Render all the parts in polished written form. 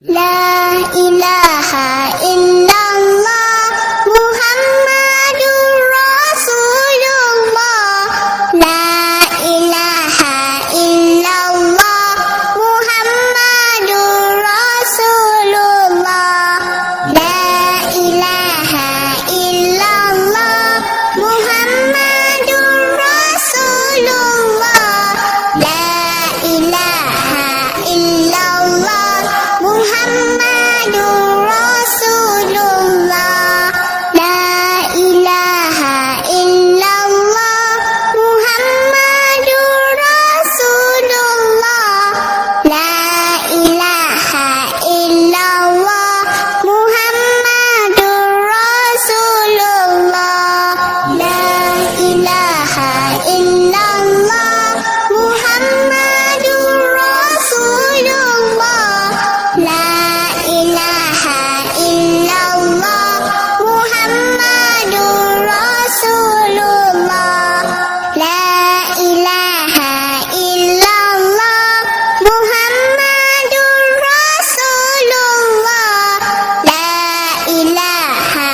La ilaha illallah Muhammadur Rasulullah. La ilaha illallah Muhammadur Rasulullah. La ilaha illallah Muhammadur Rasulullah. La ilaha illallah Muhammadur Rasulullah. La ilaha illallah Muhammadur Rasulullah. La ilaha illallah Muhammadur Rasulullah. La ilaha illallah Muhammadur Rasulullah. La ilaha illallah Muhammadur Rasulullah. La ilaha illallah Muhammadur Rasulullah. La ilaha illallah Muhammadur Rasulullah. La ilaha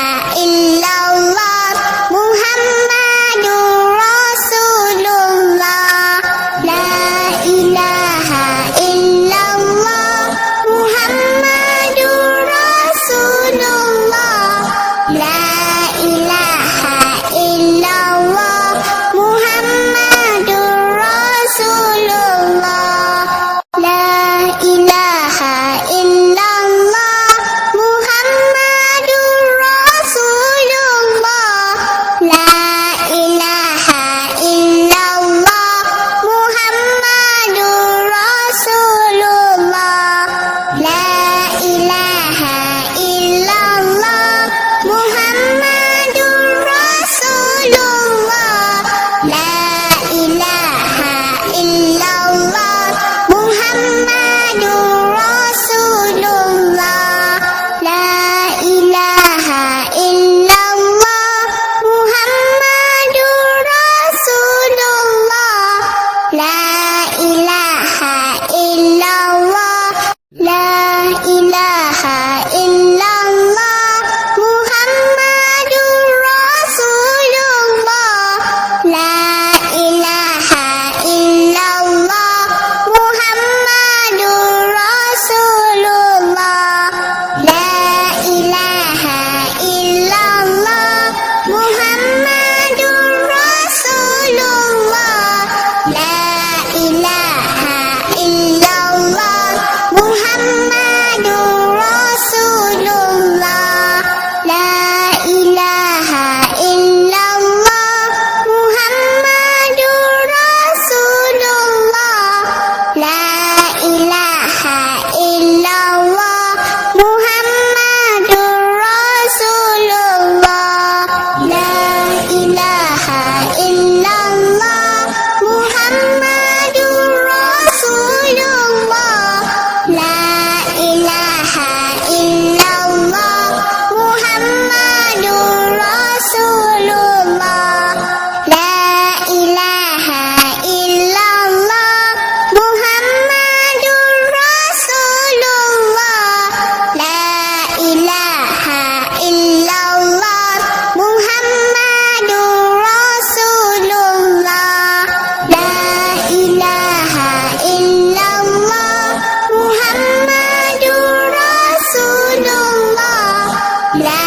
illallah Muhammadur Rasulullah. La ilaha illallah Muhammadur Rasulullah. La ilaha illallah Muhammadur Rasulullah. La ilaha illallah Muhammadur Rasulullah. La ilaha illallah Muhammadur Rasulullah. La ilaha illallah Muhammadur Rasulullah. La ilaha illallah Muhammadur Rasulullah. La ilaha illallah. La ilaha illallah Muhammadur Rasulullah. La ilaha illallah Muhammadur Rasulullah. La ilaha illallah Muhammadur Rasulullah. La ilaha illallah Muhammadur Rasulullah. La ilaha illallah Muhammadur Rasulullah. La ilaha illallah Muhammadur Rasulullah. La ilaha illallah Muhammadur Rasulullah. La ilaha illallah Muhammadur Rasulullah. La ilaha illallah Muhammadur Rasulullah. La ilaha illallah Muhammadur Rasulullah. La ilaha illallah Muhammadur Rasulullah. La